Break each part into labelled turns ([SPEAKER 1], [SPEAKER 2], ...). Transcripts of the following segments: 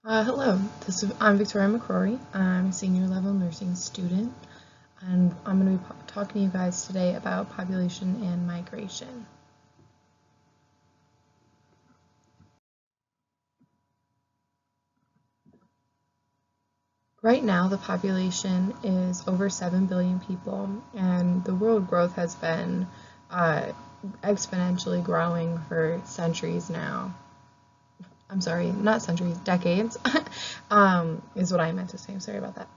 [SPEAKER 1] Hello, I'm Victoria McCrory. I'm a senior level nursing student, and I'm going to be talking to you guys today about population and migration. Right now, the population is over 7 billion people, and the world growth has been uh, exponentially growing for centuries now. I'm sorry, not centuries, decades, is what I meant to say. I'm sorry about that.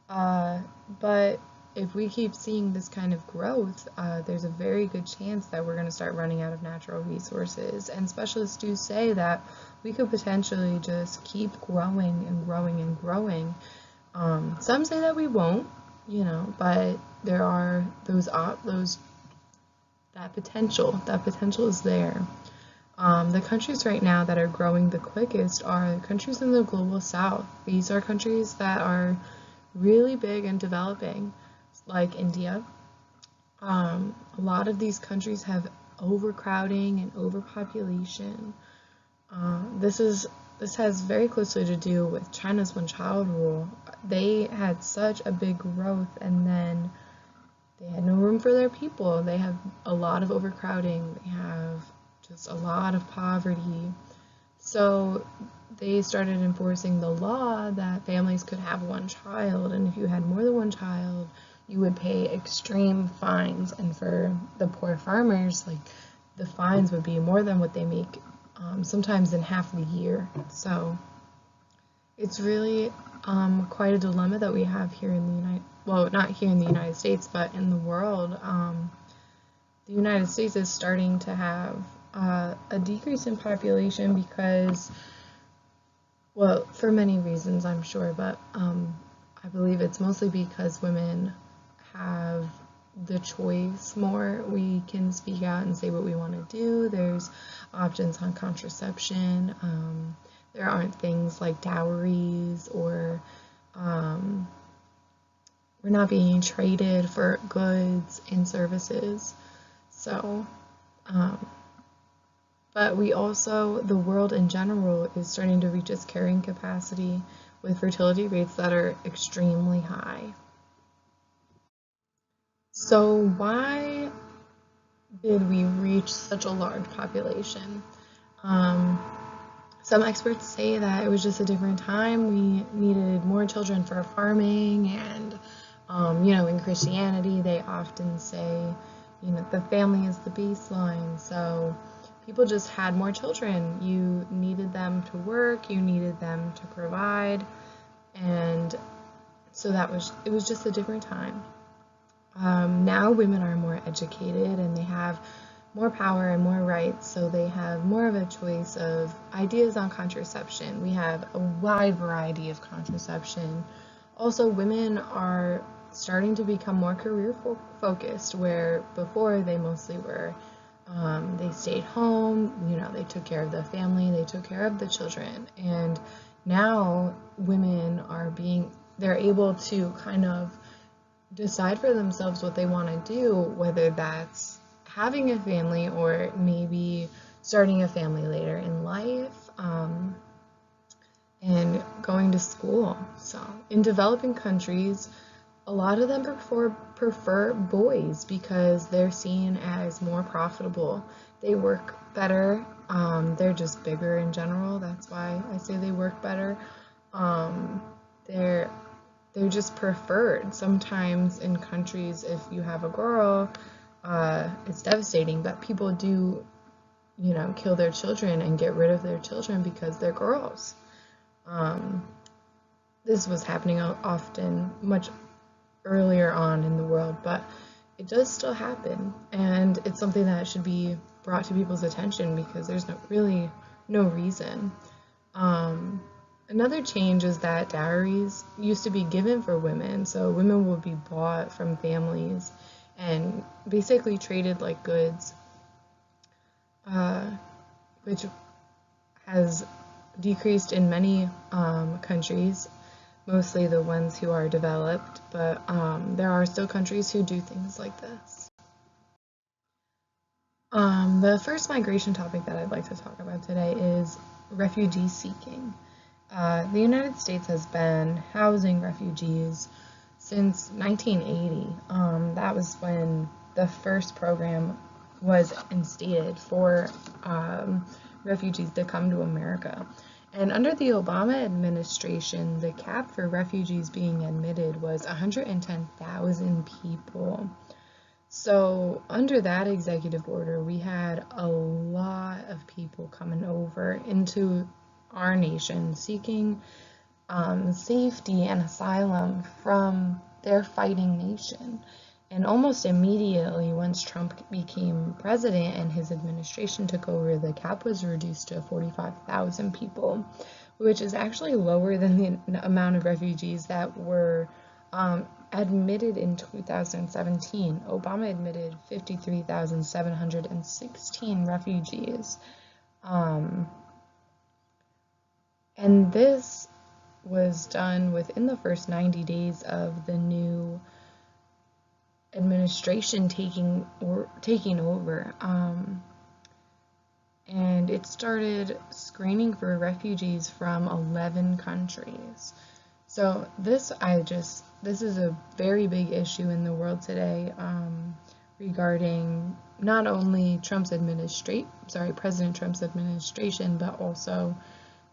[SPEAKER 1] Uh, but if we keep seeing this kind of growth, there's a very good chance that we're going to start running out of natural resources. And specialists do say that we could potentially just keep growing and growing and growing. Some say that we won't, but there are those that potential. That potential is there. The countries right now that are growing the quickest are countries in the global south. These are countries that are really big and developing, like India. A lot of these countries have overcrowding and overpopulation. This has very closely to do with China's one-child rule. They had such a big growth, and then they had no room for their people. They have a lot of overcrowding. They have just a lot of poverty. So they started enforcing the law that families could have one child, and if you had more than one child, you would pay extreme fines. And for the poor farmers, like the fines would be more than what they make, sometimes in half the year. So it's really quite a dilemma that we have here in the not here in the United States, but in the world. The United States is starting to have a decrease in population because, well, for many reasons, I'm sure, but I believe it's mostly because women have the choice more. We can speak out and say what we want to do. There's options on contraception. There aren't things like dowries, or we're not being traded for goods and services. So, but we also, the world in general is starting to reach its carrying capacity with fertility rates that are extremely high. So why did we reach such a large population? Um, some experts say that it was just a different time. We needed more children for farming, and in Christianity, they often say, the family is the baseline. So people just had more children. You needed them to work, you needed them to provide, and so it was just a different time. Now women are more educated and they have more power and more rights, so they have more of a choice of ideas on contraception. We have a wide variety of contraception. Also, women are starting to become more career focused, where before they mostly were. They stayed home, they took care of the family, they took care of the children, and now women they're able to kind of decide for themselves what they want to do, whether that's having a family or maybe starting a family later in life, and going to school. So in developing countries, a lot of them prefer boys because they're seen as more profitable. They work better. They're just bigger in general. That's why I say they work better. Um, they're they're just preferred. Sometimes in countries, if you have a girl, it's devastating, but people do, kill their children and get rid of their children because they're girls. Um, this was happening often, much earlier on in the world, but it does still happen, and it's something that should be brought to people's attention because there's really no reason. Another change is that dowries used to be given for women, so women would be bought from families and basically traded like goods, uh, which has decreased in many countries, mostly the ones who are developed, but there are still countries who do things like this. The first migration topic that I'd like to talk about today is refugee seeking. The United States has been housing refugees since 1980. That was when the first program was instated for refugees to come to America. And under the Obama administration, the cap for refugees being admitted was 110,000 people. So, under that executive order, we had a lot of people coming over into our nation seeking safety and asylum from their fighting nation. And almost immediately, once Trump became president and his administration took over, the cap was reduced to 45,000 people, which is actually lower than the amount of refugees that were admitted in 2017. Obama admitted 53,716 refugees. And this was done within the first 90 days of the new administration taking over. And it started screening for refugees from 11 countries. So this is a very big issue in the world today, regarding not only President Trump's administration, but also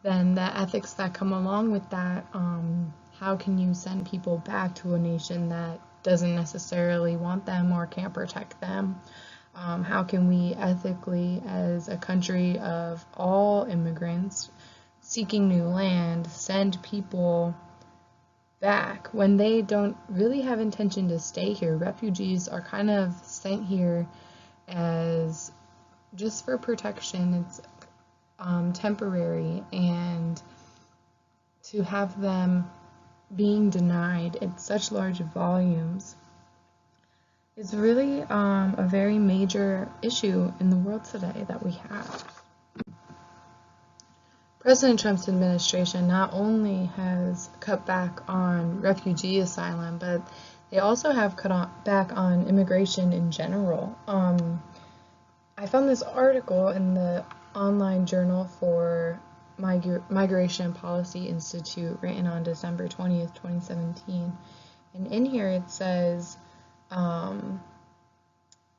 [SPEAKER 1] then the ethics that come along with that. How can you send people back to a nation that doesn't necessarily want them or can't protect them? How can we ethically, as a country of all immigrants seeking new land, send people back when they don't really have intention to stay here? Refugees are kind of sent here as just for protection. It's temporary, and to have them being denied in such large volumes is really a very major issue in the world today that we have. President Trump's administration not only has cut back on refugee asylum, but they also have cut back on immigration in general. I found this article in the online journal for Migration Policy Institute written on December 20th, 2017. And in here it says,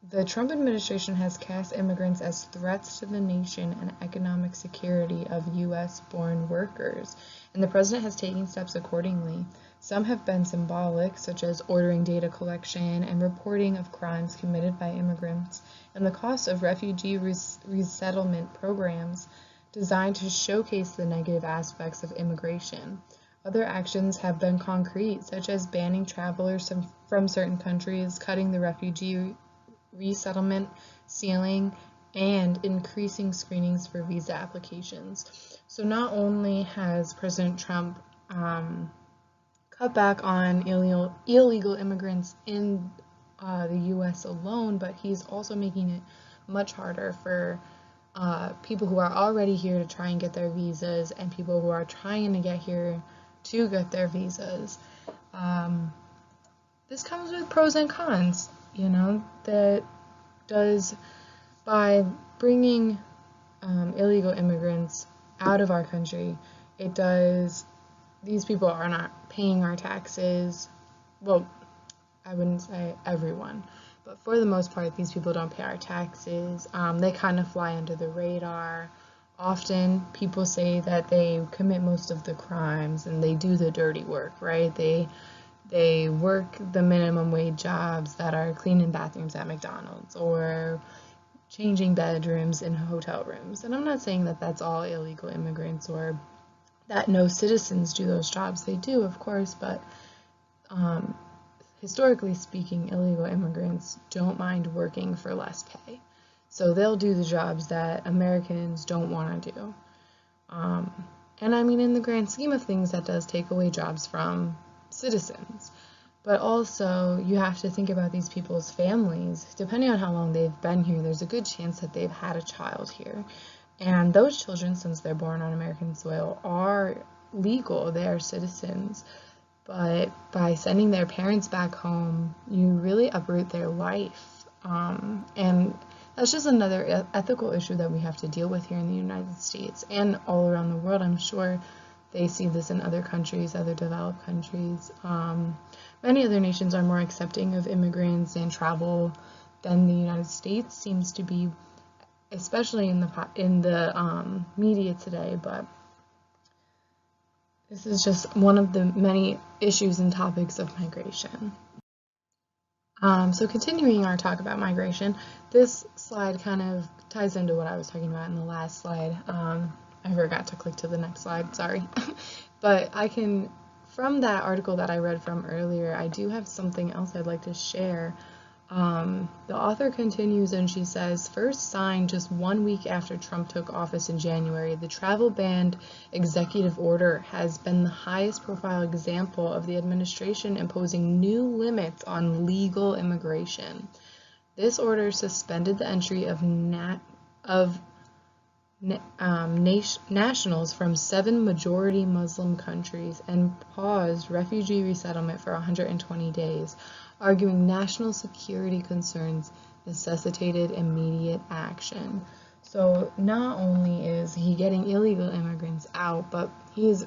[SPEAKER 1] the Trump administration has cast immigrants as threats to the nation and economic security of U.S.-born workers, and the president has taken steps accordingly. Some have been symbolic, such as ordering data collection and reporting of crimes committed by immigrants, and the cost of refugee resettlement programs designed to showcase the negative aspects of immigration. Other actions have been concrete, such as banning travelers from certain countries, cutting the refugee resettlement ceiling, and increasing screenings for visa applications. So not only has President Trump cut back on illegal immigrants in the U.S. alone, but he's also making it much harder for people who are already here to try and get their visas, and people who are trying to get here to get their visas. This comes with pros and cons, that does, by bringing illegal immigrants out of our country, these people are not paying our taxes. Well, I wouldn't say everyone, but for the most part, these people don't pay our taxes. They kind of fly under the radar. Often people say that they commit most of the crimes and they do the dirty work, right? They work the minimum wage jobs that are cleaning bathrooms at McDonald's or changing bedrooms in hotel rooms. And I'm not saying that that's all illegal immigrants or that no citizens do those jobs. They do, of course, but historically speaking, illegal immigrants don't mind working for less pay. So they'll do the jobs that Americans don't want to do. And I mean, in the grand scheme of things, that does take away jobs from citizens. But also, you have to think about these people's families. Depending on how long they've been here, there's a good chance that they've had a child here. And those children, since they're born on American soil, are legal. They are citizens. But by sending their parents back home, you really uproot their life. And that's just another ethical issue that we have to deal with here in the United States and all around the world. I'm sure they see this in other countries, other developed countries. Many other nations are more accepting of immigrants and travel than the United States seems to be, especially in the media today. But this is just one of the many issues and topics of migration. So continuing our talk about migration, this slide kind of ties into what I was talking about in the last slide. I forgot to click to the next slide, sorry. But from that article that I read from earlier, I do have something else I'd like to share. The author continues and she says, first signed just 1 week after Trump took office in January, the travel ban executive order has been the highest profile example of the administration imposing new limits on legal immigration. This order suspended the entry of nationals from 7 majority Muslim countries and paused refugee resettlement for 120 days, arguing national security concerns necessitated immediate action. So not only is he getting illegal immigrants out, but he's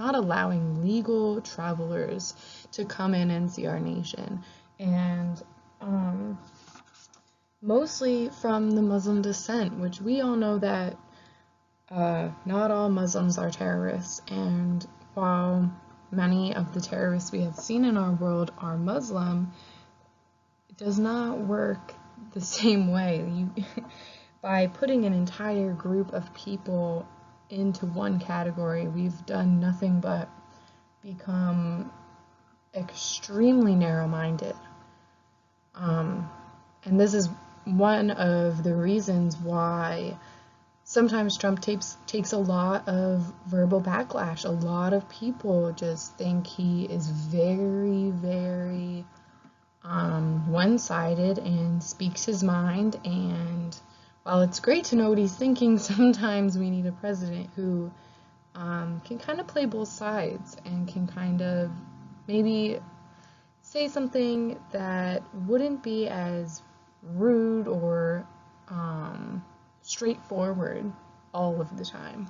[SPEAKER 1] not allowing legal travelers to come in and see our nation. And mostly from the Muslim descent, which we all know that not all Muslims are terrorists, and while many of the terrorists we have seen in our world are Muslim, it does not work the same way. By putting an entire group of people into one category, we've done nothing but become extremely narrow-minded. And this is one of the reasons why sometimes Trump takes a lot of verbal backlash. A lot of people just think he is very, very one-sided and speaks his mind. And while it's great to know what he's thinking, sometimes we need a president who can kind of play both sides and can kind of maybe say something that wouldn't be as rude or straightforward all of the time.